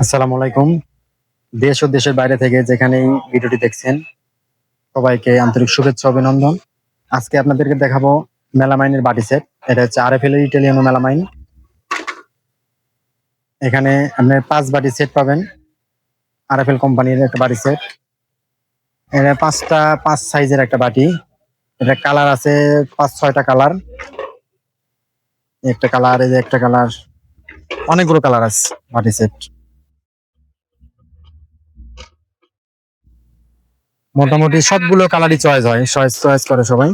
আসসালামু আলাইকুম। দেশ ও দেশের বাইরে থেকে যেখানেই ভিডিওটি দেখছেন সবাইকে আন্তরিক শুভেচ্ছা অভিনন্দন। আজকে আপনাদেরকে দেখাবো মেলামাইনের বাটি সেট। এটা হচ্ছে আরএফএল এর ইটালিয়ানো মেলামাইন। এখানে আপনি ৫ বাটি সেট পাবেন। আরএফএল কোম্পানির একটা বাটি সেট। এটা ৫ সাইজের একটা বাটি। এটা কালার আছে ৫-৬টা কালার। একটা কালার, এই যে একটা কালার, অনেকগুলো কালার আছে বাটি সেট। মোটামুটি সবগুলো কালারই চয়েস করে সবাই।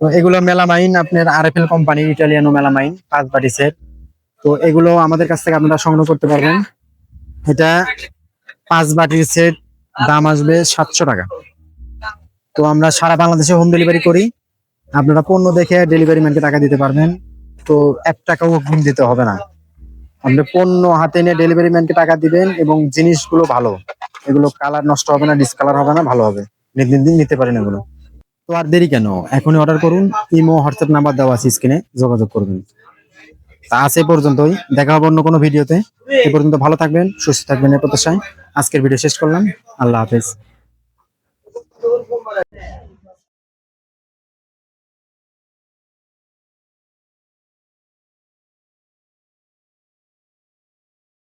তো এগুলো মেলামাইন, আপনার আরএফএল কোম্পানি ইটালিয়ানো মেলামাইন ৫ বাটি সেট। তো এগুলো আমাদের কাছ থেকে আপনারা সংগ্রহ করতে পারবেন। এটা ৫ বাটির সেট, দাম আসবে ৭০০ টাকা। তো আমরা সারা বাংলাদেশে হোম ডেলিভারি করি। আপনারা পণ্য দেখে ডেলিভারি ম্যানকে টাকা দিতে পারবেন। তো ১ টাকাও অগ্রিম দিতে হবে না। আপনি পণ্য হাতে নিয়ে ডেলিভারি ম্যানকে টাকা দিবেন এবং জিনিসগুলো ভালো। এগুলো কালার নষ্ট হবে না, ডিসকালার হবে না, ভালো হবে। নিতে পারেন এগুলো। তো আর দেরি কেন? এখনই অর্ডার করুন। ইমো, হোয়াটসঅ্যাপ নাম্বার দেওয়া আছে স্ক্রিনে, যোগাযোগ করবেন। তা আজ এ পর্যন্তই। দেখা হবে অন্য কোনো ভিডিওতে। এ পর্যন্ত ভালো থাকবেন, সুস্থ থাকবেন, এই প্রত্যাশায় আজকের ভিডিও শেষ করলাম। আল্লাহ হাফেজ।